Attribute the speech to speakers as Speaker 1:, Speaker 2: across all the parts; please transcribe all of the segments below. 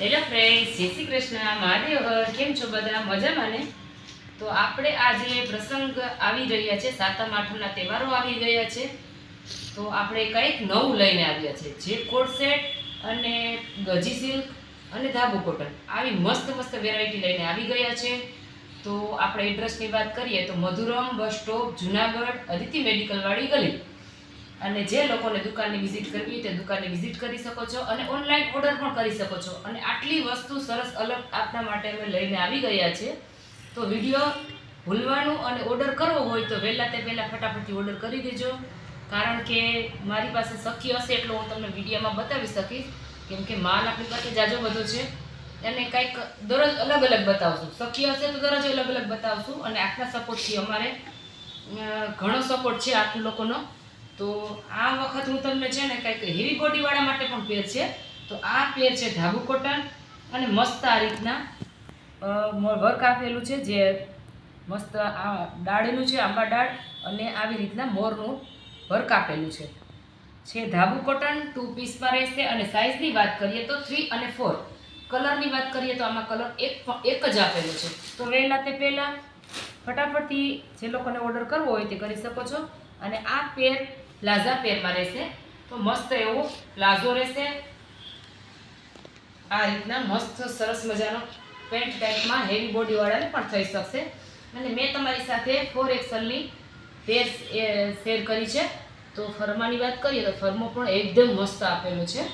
Speaker 1: Hello friends, જય શ્રી કૃષ્ણ, મહાદેવ હર. કેમ છો બધા? મજામાં ને? તો આપણે આજે પ્રસંગ આવી રહ્યા છે, સાતમ આઠમના તહેવારો આવી ગયા છે, તો આપણે કંઈક નવું લઈને આવ્યા છે. જે કોટ સેટ અને ગજી સિલ્ક અને ધાબુ કોટન આવી મસ્ત મસ્ત વેરાયટી લઈને આવી ગયા છે. તો આપણે એડ્રેસની વાત કરીએ તો Madhuram bus stop, Junagadh, Aditi medical વાળી ગલી. અને જે લોકોને દુકાનની વિઝિટ કરવી તે દુકાનની વિઝિટ કરી શકો છો અને ઓનલાઈન ઓર્ડર પણ કરી શકો છો. અને આટલી વસ્તુ સરસ અલગ આપના માટે અમે લઈને આવી ગયા છે. તો વિડીયો ભૂલવાનું અને ઓર્ડર કરવો હોય તો વહેલા તે પહેલાં ફટાફટથી ઓર્ડર કરી દેજો, કારણ કે મારી પાસે શક્ય હશે એટલો હું તમને વિડીયોમાં બતાવી શકીશ, કેમ કે માલ આપણી પાસે જાજો બધો છે અને કંઈક દરરોજ અલગ અલગ બતાવશું. શક્ય હશે તો દરરોજ અલગ અલગ બતાવશું. અને આપના સપોર્ટથી અમારે ઘણો સપોર્ટ છે આપ લોકોનો. તો આ વખત હું તમને છે ને કંઈક હેવી બોડીવાળા માટે પણ પેર છે. તો આ પેર છે ધાબુ કોટન અને મસ્ત આ રીતના વર્ક આપેલું છે, જે મસ્ત આ ડાળેલું છે, આંબા ડાળ, અને આવી રીતના મોરનું વર્ક આપેલું છે ધાબુ કોટન. 2 પીસમાં રહેશે. અને સાઇઝની વાત કરીએ તો 3 અને 4. કલરની વાત કરીએ તો આમાં કલર એક જ આપેલો છે. તો વહેલા તે પહેલાં ફટાફટથી જે લોકોને ઓર્ડર કરવો હોય તે કરી શકો છો. અને આ પેર પ્લાઝા પેરમાં રહેશે. તો મસ્ત એવો પ્લાઝો રહેશે, આ રીતના મસ્ત સરસ મજાનો પેન્ટ ટાઈપમાં હેવી બોડીવાળાને પણ થઈ શકશે. અને મેં તમારી સાથે 4XLની પેર શેર કરી છે. તો ફરમાની વાત કરીએ તો ફરમો પણ એકદમ મસ્ત આપેલો છે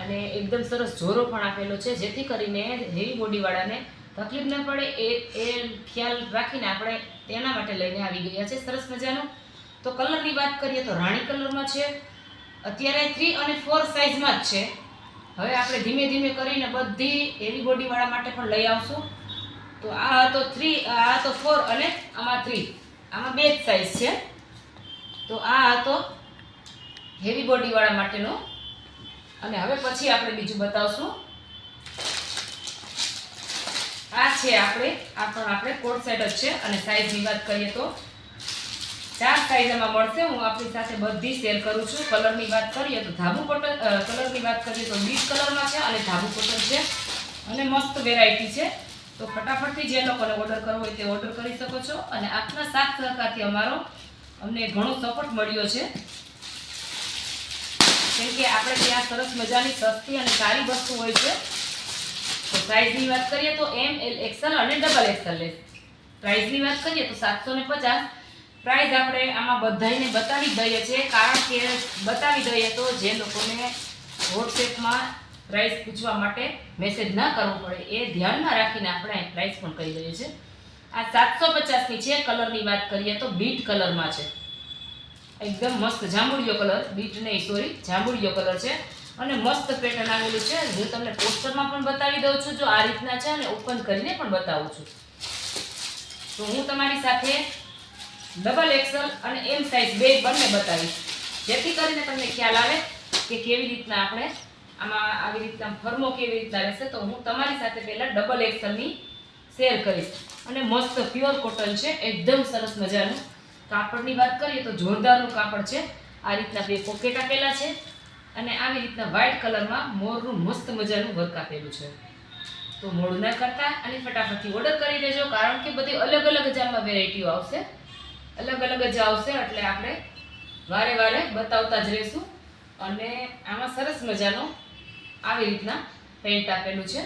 Speaker 1: અને એકદમ સરસ જોરો પણ આપેલો છે, જેથી કરીને હેવી બોડીવાળાને તકલીફ ન પડે એ ખ્યાલ રાખીને આપણે તેના માટે લઈને આવી ગયા છે સરસ મજાનું. તો કલરની વાત કરીએ તો રાણી કલરમાં છે. અત્યારે 3 અને 4 સાઇઝમાં જ છે. હવે આપણે ધીમે ધીમે કરીને બધી હેવી બોડીવાળા માટે પણ લઈ આવશું. તો આ હતો 3, આ હતો 4 અને આમાં 3. આમાં 2 જ સાઇઝ છે. તો આ હતો હેવી બોડીવાળા માટેનો. અને હવે પછી આપણે બીજું બતાવશું. આ છે આપણે કોટ સેટ જ છે. અને સાઇઝની વાત કરીએ તો 4 સાઇઝમાં મળશે. હું આપણી સાથે બધી શેર કરું છું. કલરની વાત કરીએ તો ધાબુ કોટન, કલરની વાત કરીએ તો બીટ કલરમાં છે અને ધાબુ કોટન છે અને મસ્ત વેરાયટી છે. તો ફટાફટથી જે લોકોને ઓર્ડર કરવો હોય તે ઓર્ડર કરી શકો છો. અને આપના સાથ સહકારથી અમને ઘણો સપોર્ટ મળ્યો છે, કેમ કે આપણે ત્યાં સરસ મજાની સસ્તી અને સારી વસ્તુ હોય છે. તો સાઇઝની વાત કરીએ તો M, L, XL અને XXL. પ્રાઇઝની વાત કરીએ તો 750. પ્રાઇઝ આપણે આમાં બધાને બતાવી દઈએ છીએ, કારણ કે બતાવી દઈએ તો જે લોકોને વોટ્સએપમાં પ્રાઇસ પૂછવા માટે મેસેજ ના કરવો પડે એ ધ્યાનમાં રાખીને આપણે પ્રાઇસ પણ કહી દઈએ છીએ. આ 750ની છે. કલરની વાત કરીએ તો બીટ કલરમાં છે. એકદમ મસ્ત જાંબુડિયો કલર, બીટ નહીં સોરી, જાંબુડિયો કલર છે અને મસ્ત પેટર્ન આવેલું છે. હું તમને પોસ્ટરમાં પણ બતાવી દઉં છું, જો આ રીતના છે, અને ઓપન કરીને પણ બતાવું છું. તો હું તમારી સાથે XXL અને M સાઇઝ બંને બતાવીશ, જેથી કરીને તમને ખ્યાલ આવે કે કેવી રીતના આપણે આમાં આવી રીતના ફર્મો કેવી રીતના રહેશે. તો હું તમારી સાથે પહેલાં XXLની શેર કરીશ. અને મસ્ત પ્યોર કોટન છે, એકદમ સરસ મજાનું. કાપડની વાત કરીએ તો જોરદારનું કાપડ છે. આ રીતના 2 પોકેટ આપેલા છે અને આવી રીતના વ્હાઇટ કલરમાં મોરનું મસ્ત મજાનું વર્ક આપેલું છે. તો મોડું ના કરતા અને ફટાફટથી ઓર્ડર કરી દેજો, કારણ કે બધી અલગ અલગ જ આમાં વેરાયટીઓ આવશે, અલગ અલગ જ આવશે. એટલે આપણે વારે વારે બતાવતા જ રહીશું. અને આમાં સરસ મજાનો આવી રીતના પેન્ટ આપેલું છે.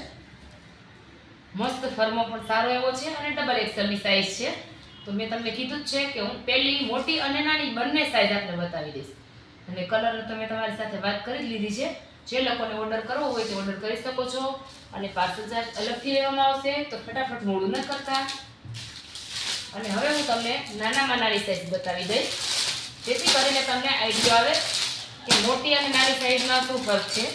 Speaker 1: મસ્ત ફર્મો પણ સારો એવો છે અને XXLની સાઇઝ છે. તો મેં તમને કીધું જ છે કે હું પહેલી મોટી અને નાની બંને સાઇઝ આપને બતાવી દઈશ. અને કલર તમે તમારી સાથે વાત કરી જ લીધી છે. જે લોકોને ઓર્ડર કરવો હોય તે ઓર્ડર કરી શકો છો. અને પાર્સલ ચાર્જ અલગથી લેવામાં આવશે. તો ફટાફટ મોડું ન કરતા. અને હવે હું તમને નાનામાં નાની સાઇઝ બતાવી દઈશ, જેથી કરીને તમને આઈડિયા આવે કે મોટી અને નાની સાઇઝમાં શું ફરક છે.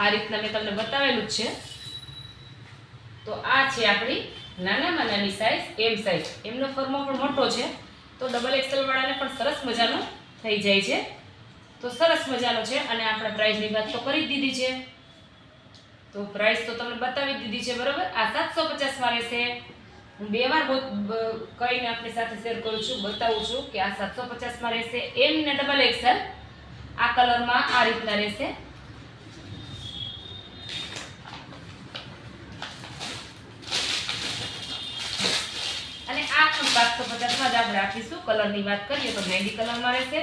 Speaker 1: આ રીતના મેં તમને બતાવેલું જ છે. તો આ છે આપણી નાનામાં નાની સાઇઝ M સાઇઝ. એમનો ફર્મો પણ મોટો છે, તો XXL વાળાને પણ સરસ મજાનો થઈ જાય છે. તો સરસ મજાનો છે. અને આપણે પ્રાઇસની વાત તો કરી જ દીધી છે. તો પ્રાઇસ તો તમને બતાવી દીધી છે, બરોબર. આ 750માં રહેશે. હું 2 વાર કહીને આપણી સાથે શેર કરું છું, બતાવું છું કે આ 750માં રહેશે M ને XXL. આ કલરમાં આ રીતના રહેશે. અને આ પણ 750 માં જ આપણે રાખીશું. કલરની વાત કરીએ તો મહેંદી કલરમાં રહેશે.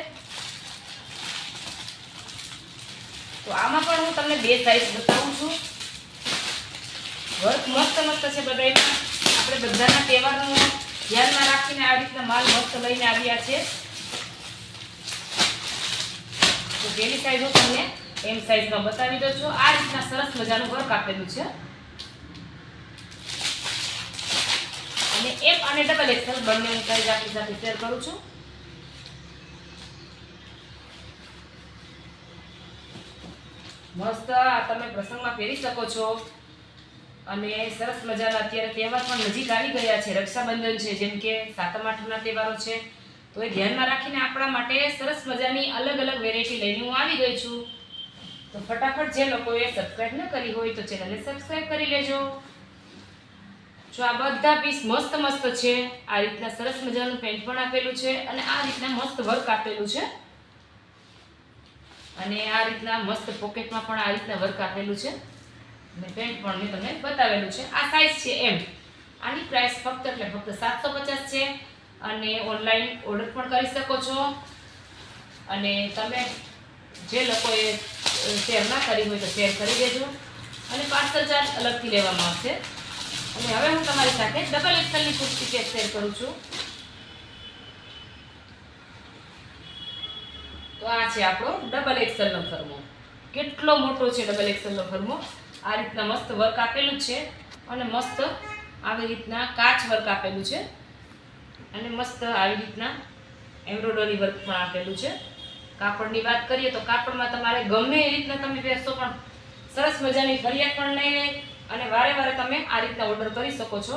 Speaker 1: તો આમાં પણ હું તમને બે સાઈઝ બતાવું છું. વર્ક મસ્ત મસ્ત છે બધાયમાં. આપણે બધાના તહેવારનો ધ્યાનમાં રાખીને આ રીતના માલ મસ્ત લઈને આવ્યા છે. તો પેલી સાઈઝ હું તમને એમ સાઈઝમાં બતાવી દઉં છું. આ રીતના સરસ મજાનું વર્ક આપેલું છે. અને એમ અને ડબલ એક્સેલ બંને હું સાઈઝ આપણી સાથે શેર કરું છું. મસ્ત આ તમે પ્રસંગમાં પહેરી શકો છો. અને સરસ મજાના અત્યારે તહેવાર પણ નજીક આવી ગયા છે. રક્ષાબંધન છે, જેમ કે 7મ 8મના તહેવારો છે. તો એ ધ્યાનમાં રાખીને આપણા માટે સરસ મજાની અલગ અલગ વેરાયટી લઈને હું આવી ગઈ છું. તો ફટાફટ જે લોકોએ સબસ્ક્રાઇબ ન કરી હોય તો ચેનલને સબસ્ક્રાઇબ કરી લેજો. જો આ બધા પીસ મસ્ત મસ્ત છે. આ રીતના સરસ મજાનું પેન્ટ પણ આપેલું છે અને આ રીતના મસ્ત વર્ક આપેલું છે. અને આ રીતના મસ્ત પોકેટમાં પણ આ રીતના વર્ક આપેલું છે. અને પેન્ટ પણ મેં તમને બતાવેલું છે. આ સાઈઝ છે એમ. આની પ્રાઇસ ફક્ત 750 છે. અને ઓનલાઈન ઓર્ડર પણ કરી શકો છો. અને તમે જે લોકોએ શેર ના કરી હોય તો શેર કરી દેજો. અને પાર્સલ ચાર્જ અલગથી લેવામાં આવશે. અને હવે હું તમારી સાથે ડબલ એક્સેલની કુર્તી પેક શેર કરું છું. તો આ છે આપણો ડબલ એક્સેલનો ફરમો. કેટલો મોટો છે ડબલ એક્સેલનો ફરમો. આ રીતના મસ્ત વર્ક આપેલું છે. અને મસ્ત આવી રીતના કાચ વર્ક આપેલું છે. અને મસ્ત આવી રીતના એમ્બ્રોઇડરી વર્ક પણ આપેલું છે. કાપડની વાત કરીએ તો કાપડમાં તમારે ગમે એ રીતના તમે પહેરશો પણ સરસ મજાની ફરિયાદ પણ નહીં રહે. અને વારે વારે તમે આ રીતના ઓર્ડર કરી શકો છો.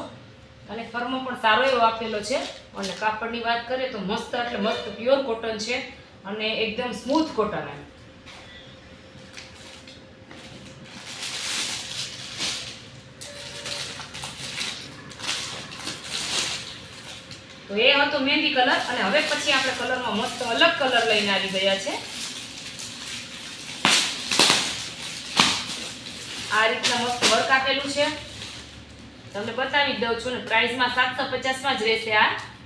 Speaker 1: અને ફરમો પણ સારો એવો આપેલો છે. અને કાપડની વાત કરીએ તો મસ્ત એટલે મસ્ત પ્યોર કોટન છે. અને એકદમ સ્મૂથ કોટન. તો એ હતો મહેંદી કલર. અને હવે પછી આપણે કલરમાં મસ્ત અલગ કલર લઈને આવી ગયા છે. આ રીતના મસ્ત વર્ક આપેલું છે. તમને બતાવી દઉં છું. ને પ્રાઇસમાં 750 માં જ રહેશે.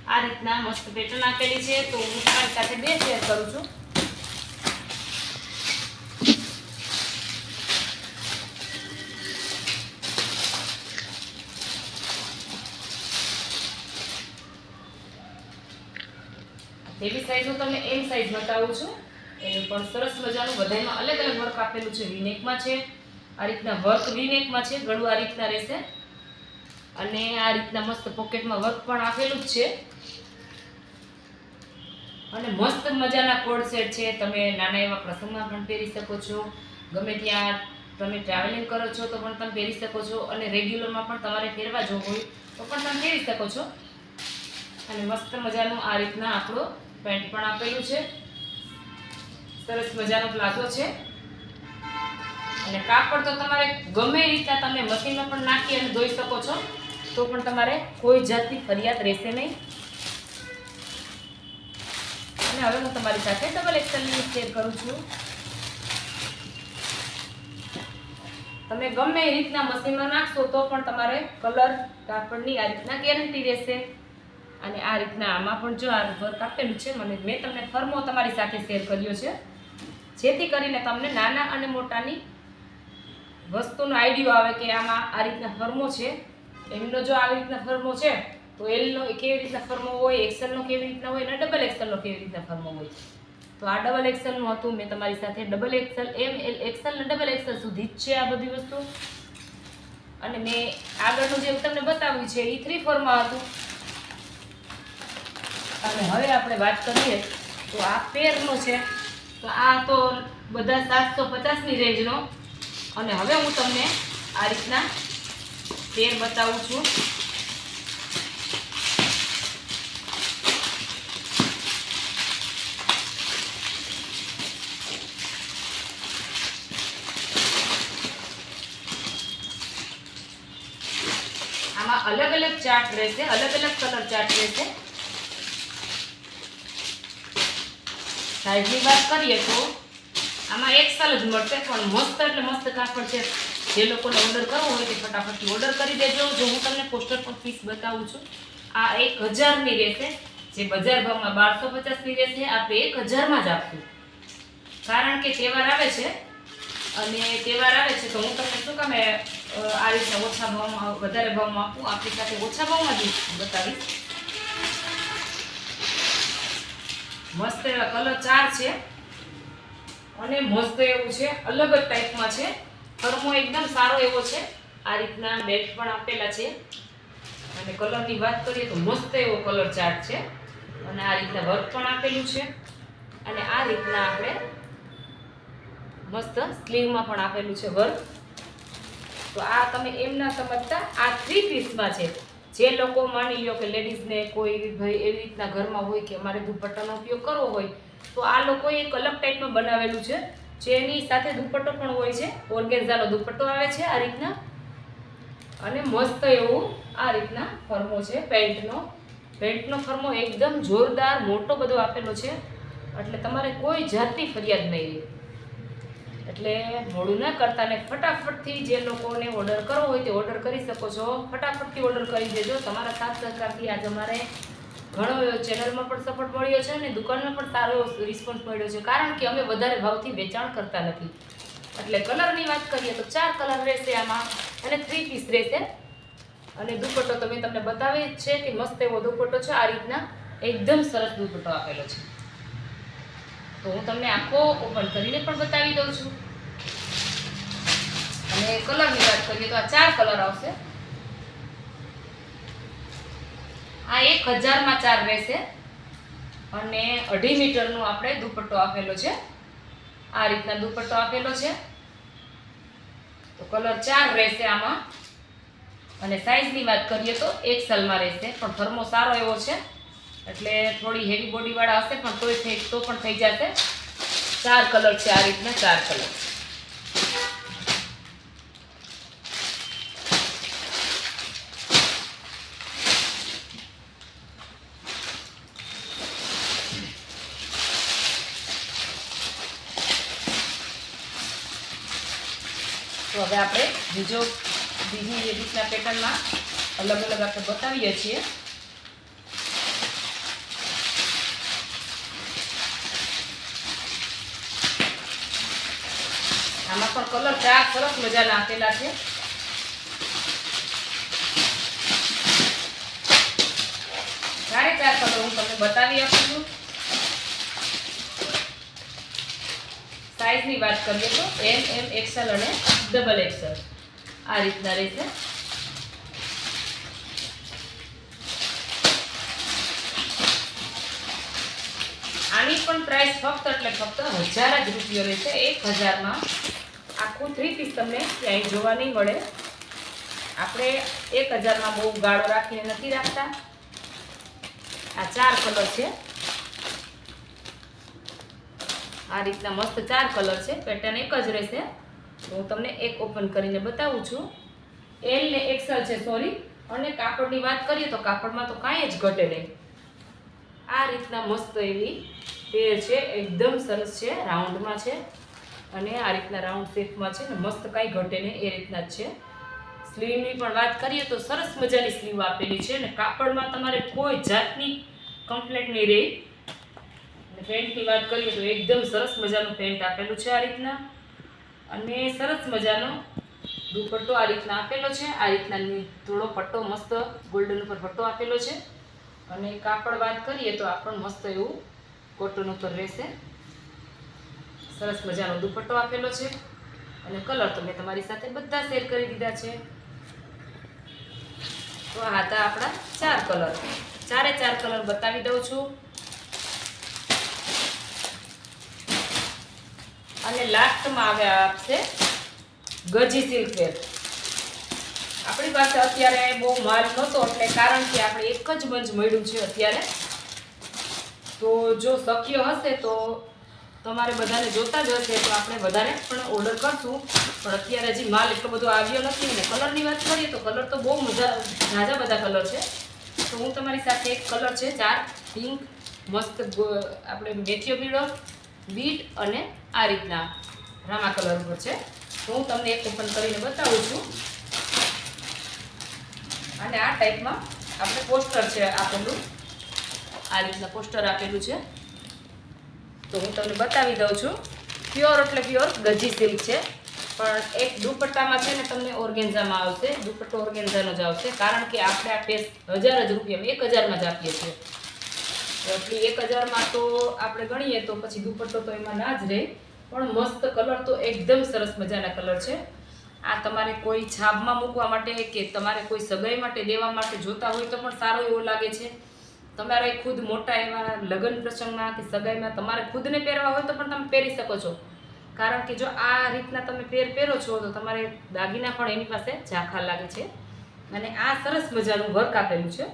Speaker 1: આ રીતના મસ્ત પેટર્ન આપેલી છે. તો હું તમારી સાથે બે શેર કરું છું. એવી સાઈઝ હું તમને એમ સાઈઝ બતાવું છું. એનું પણ સરસ મજાનું બધામાં અલગ અલગ વર્ક આપેલું છે. વીનેકમાં છે. આ રીતના વર્ક વીનેકમાં છે. ગળું આ રીતના રહેશે. અને આ રીતના મસ્ત પોકેટમાં વર્ક પણ આપેલું જ છે. અને મસ્ત મજાના કોડ સેટ છે. તમે નાના એવા પ્રસંગમાં પણ પહેરી શકો છો. ગમે ત્યાં તમે ટ્રાવેલિંગ કરો છો તો પણ તમે પહેરી શકો છો. અને રેગ્યુલરમાં પણ તમારે પહેરવા જવું હોય તો પણ તમે પહેરી શકો છો. અને મસ્ત મજાનું આ રીતના આપણું પેન્ટ પણ આપેલું છે. સરસ મજાનો પ્લાઝો છે. અને કાપડ તો તમારે ગમે એ રીતના તમે મશીનમાં પણ નાખી અને ધોઈ શકો છો. તો પણ તમારે કોઈ જાતની ફરિયાદ રહેશે નહીં. અને હવે હું તમારી સાથે ડબલ એક્સેલની શેર કરું છું. તમે ગમે એ રીતના મશીનમાં નાખશો તો પણ તમારે કલર કાપડની આ રીતના ગેરંટી રહેશે. અને આ રીતના આમાં પણ જો આ વર્ક આપેલું છે. મેં તમને ફરમો તમારી સાથે શેર કર્યો છે. જેથી કરીને તમને નાના અને મોટાની વસ્તુનો આઈડિયો આવે કે આમાં આ રીતના ફરમો છે. એમનો જો આવી રીતના ફરમો છે તો એલનો કેવી રીતના ફરમો હોય, એક્સેલનો કેવી રીતના હોય અને ડબલ એક્સેલનો કેવી રીતના ફરમો હોય. તો આ ડબલ એક્સેલનું હતું. મેં તમારી સાથે ડબલ એક્સેલ, એમ, એલ એક્સેલ અને ડબલ એક્સેલ સુધી જ છે આ બધી વસ્તુ. અને મેં આગળનું જે તમને બતાવ્યું છે એ 3/4માં હતું. અને હવે આપણે વાત કરીએ તો આ પેરનો છે. તો આ તો બધા 750ની રેન્જનો. અને હવે હું તમને આ રીતના પેર બતાવું છું. આમાં અલગ અલગ ચાર્ટ રહેશે. અલગ અલગ કલર ચાર્ટ રહેશે. સાઈઝની વાત કરીએ તો આમાં એક્સેલ જ મળશે, પણ મસ્ત એટલે મસ્ત કાપડ છે. જે લોકોને ઓર્ડર કરવો હોય તે ફટાફટથી ઓર્ડર કરી દેજો. જો હું તમને પોસ્ટર પર પીસ બતાવું છું, આ 1000ની રહેશે. જે બજાર ભાવમાં 1250ની રહેશે, આપણે 1000માં જ આપશું. કારણ કે તહેવાર આવે છે, અને તહેવાર આવે છે તો હું તમને શું કામે આ રીતના ઓછા ભાવમાં વધારે ભાવમાં આપું, આપણી સાથે ઓછા ભાવમાં જ બતાવીશ. મસ્ત એવા કલર 4 છે, અને મસ્ત એવું છે, અલગ જ ટાઈપમાં છે. ફરમો એકદમ સારો એવો છે. આ રીતના બેલ્ટ પણ આપેલા છે, અને કલરની વાત કરીએ તો મસ્ત એવો કલર ચાર્ટ છે, અને આ રીતના વર્ક પણ આપેલું છે, અને આ રીતના આપણે મસ્ત સ્લીવમાં પણ આપેલું છે વર્ક. તો આ તમે એમ ના સમજતા, આ 3 પીસમાં છે. જે લોકો માની લો કે લેડીઝને કોઈ ભાઈ એવી રીતના ઘરમાં હોય કે અમારે દુપટ્ટાનો ઉપયોગ કરવો હોય, તો આ લોકોએ એક અલગ ટાઈપમાં બનાવેલું છે. જેની સાથે દુપટ્ટો પણ હોય છે, ઓર્ગેન્ઝાનો દુપટ્ટો આવે છે આ રીતના, અને મસ્ત એવું આ રીતના ફરમો છે. પેન્ટનો ફરમો એકદમ જોરદાર મોટો બધો આપેલો છે, એટલે તમારે કોઈ જાતની ફરિયાદ નહીં રહે. એટલે મોડું ન કરતા ને ફટાફટથી જે લોકોને ઓર્ડર કરવો હોય તે ઓર્ડર કરી શકો છો. ફટાફટથી ઓર્ડર કરી દેજો. તમારા સાથ સહકારથી આજ અમારે ઘણો એવો ચેનલમાં પણ સપોર્ટ મળ્યો છે, અને દુકાનમાં પણ સારો એવો રિસ્પોન્સ મળ્યો છે, કારણ કે અમે વધારે ભાવથી વેચાણ કરતા નથી. એટલે કલરની વાત કરીએ તો 4 કલર રહેશે આમાં, અને 3 પીસ રહેશે. અને દુપટ્ટો તો મેં તમને બતાવી છે કે મસ્ત એવો દુપટ્ટો છે. આ રીતના એકદમ સરસ દુપટ્ટો આપેલો છે. તો હું તમને આખો ઓપન કરીને પણ બતાવી દઉં છું. અને કલરની વાત કરીએ તો આ 4 કલર આવશે. આ 1000માં 4 રહેશે, અને 2.5 મીટરનો આપણે દુપટ્ટો આપેલો છે. આ રીતના દુપટ્ટો આપેલો છે. તો કલર 4 રહેશે આમાં. અને સાઈઝની વાત કરીએ તો XL માં રહેશે, પણ ફરમો સારો એવો છે, એટલે થોડી હેવી બોડીવાળા હશે પણ તો પણ થઈ જશે. 4 કલર છે, આ રીતના 4 કલર. તો હવે આપણે બીજી રીતના પેટર્નમાં અલગ અલગ આપણે બતાવીએ છીએ. આમાં પણ કલર 4 સરસ મજાના આપેલા છે. ચારે 4 કલર હું તમને બતાવી આપું છું. સાઈઝની વાત કરીએ તો M, XL અને XXL આ રીતના રહેશે. આની પણ પ્રાઇસ ફક્ત એટલે ફક્ત 1000 જ રૂપિયા રહેશે. 1000માં આખું 3 પીસ તમને ક્યાંય જોવા નહીં મળે. આપણે 1000માં બહુ ગાળો રાખીને નથી રાખતા. આ 4 કલર છે. આ રીતના મસ્ત 4 કલર છે. પેટર્ન એક જ રહેશે. હું તમને એક ઓપન કરીને બતાવું છું. L ને XL છે, સોરી. અને કાપડની વાત કરીએ તો કાપડમાં તો કાંઈ જ ઘટે નહીં. આ રીતના મસ્ત એવી પેર છે, એકદમ સરસ છે, રાઉન્ડમાં છે, અને આ રીતના રાઉન્ડ શેપમાં છે ને મસ્ત કાંઈ ઘટે નહીં એ રીતના જ છે. સ્લીવની પણ વાત કરીએ તો સરસ મજાની સ્લીવ આપેલી છે, અને કાપડમાં તમારે કોઈ જાતની કમ્પ્લેન્ટ નહીં રહે. અને પેન્ટની વાત કરીએ તો એકદમ સરસ મજાનું પેન્ટ આપેલું છે આ રીતના, અને સરસ મજાનો દુપટ્ટો આ રીતના આપેલો છે. આ રીતના થોડો પટ્ટો મસ્ત ગોલ્ડન ઉપર પટ્ટો આપેલો છે. અને કાપડ વાત કરીએ તો આ પણ મસ્ત એવું કોટન ઉપર રહેશે. સરસ મજાનો દુપટ્ટો આપેલો છે, અને કલર તો મેં તમારી સાથે બધા શેર કરી દીધા છે. તો આ હતા આપણા 4 કલર. ચારે 4 કલર બતાવી દઉં છું. અને લાસ્ટમાં આવે આપશે ગજી સિલ્ક વેર. આપણી પાસે અત્યારે બહુ માલ નહોતો, એટલે કારણ કે આપણે એક જ બંચ મળ્યું છે અત્યારે. તો જો શક્ય હશે તો તમારે બધાને જોતા જ હશે તો આપણે વધારે પણ ઓર્ડર કરશું, પણ અત્યારે હજી માલ એટલો બધો આવ્યો નથી. અને કલરની વાત કરીએ તો કલર તો બહુ ઝાઝા બધા કલર છે. તો હું તમારી સાથે એક કલર છે 4 પિંક, મસ્ત આપણે મેથીયો પીળો, બીટ અને આ રીતના રામા કલર ઉપર છે. તો હું તમને એક ઓપન કરીને બતાવું છું. અને આ ટાઈપમાં આપણે પોસ્ટર છે આપેલું, આ રીતના પોસ્ટર આપેલું છે. તો હું તમને બતાવી દઉં છું. પ્યોર એટલે પ્યોર ગજી સિલ્ક છે, પણ એક દુપટ્ટામાં છે ને તમને ઓર્ગેન્ઝામાં આવશે, દુપટ્ટો ઓર્ગેન્ઝાનો જ આવશે, કારણ કે આપણે આ પેસ 1000 જ રૂપિયા 1000માં જ આપીએ છીએ. એટલે 1000માં તો આપણે ગણીએ તો પછી દુપટ્ટો તો એમાં ના જ રહે. પણ મસ્ત કલર તો એકદમ સરસ મજાના કલર છે. આ તમારે કોઈ છાબમાં મૂકવા માટે કે તમારે કોઈ સગાઈ માટે દેવા માટે જોતા હોય તો પણ સારો એવો લાગે છે. તમારે ખુદ મોટા એવા લગ્ન પ્રસંગમાં કે સગાઈમાં તમારે ખુદને પહેરવા હોય તો પણ તમે પહેરી શકો છો, કારણ કે જો આ રીતના તમે પહેરો છો તો તમારે દાગીના પણ એની પાસે ઝાંખા લાગે છે. અને આ સરસ મજાનું વર્ક આપેલું છે.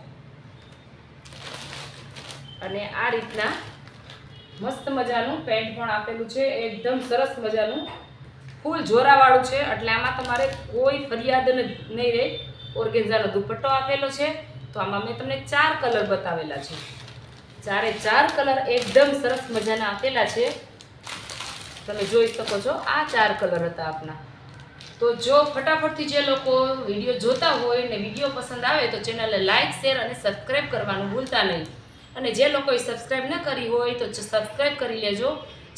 Speaker 1: અને આ રીતના મસ્ત મજાનું પેન્ટ પણ આપેલું છે, એકદમ સરસ મજાનું ફૂલ જોરાવાળું છે. એટલે આમાં તમારે કોઈ ફરિયાદ નહીં રહે. ઓર્ગેન્ઝાનો દુપટ્ટો આપેલો છે. તો આમાં મેં તમને 4 કલર બતાવેલા છે. 4 કલર એકદમ સરસ મજાના આપેલા છે. તમે જોઈ શકો છો આ 4 કલર હતા આપના. તો જો ફટાફટથી જે લોકો વિડીયો જોતા હોય ને વિડીયો પસંદ આવે તો ચેનલને લાઇક, શેર અને સબસ્ક્રાઈબ કરવાનું ભૂલતા નહીં. અને જે લોકોએ સબસ્ક્રાઈબ ન કરી હોય તો સબસ્ક્રાઈબ કરી લેજો,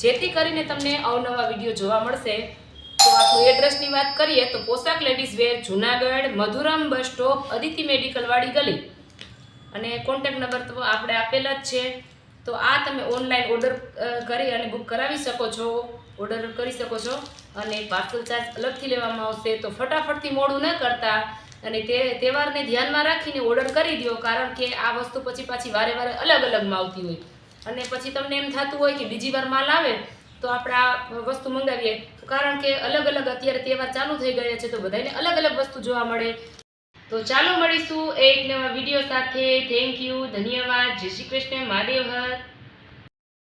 Speaker 1: જેથી કરીને તમને અવનવા વિડીયો જોવા મળશે. તો આપણું એડ્રેસની વાત કરીએ તો પોશાક ladies wear, Junagadh, Madhuram bus stop, Aditi મેડિકલવાળી ગલી. અને કોન્ટેક્ટ નંબર તો આપણે આપેલા જ છે. તો આ તમે ઓનલાઈન ઓર્ડર કરી અને બુક કરાવી શકો છો, ઓર્ડર કરી શકો છો. અને પાર્સલ ચાર્જ અલગથી લેવામાં આવશે. તો ફટાફટથી મોડું ન કરતા અને તે તહેવારને ધ્યાનમાં રાખીને ઓર્ડર કરી દો, કારણ કે આ વસ્તુ પછી પાછી વારે વારે અલગ અલગમાં આવતી હોય અને પછી તમને એમ થતું હોય કે બીજી વાર માલ આવે તો આપણે આ વસ્તુ મંગાવીએ, કારણ કે અલગ અલગ અત્યારે તહેવાર ચાલુ થઈ ગયા છે તો બધાને અલગ અલગ વસ્તુ જોવા મળે. તો ચાલો મળીશું એક નવા વિડીયો સાથે. થેન્ક યુ, ધન્યવાદ, જય શ્રી કૃષ્ણ, મહાદેવ હર.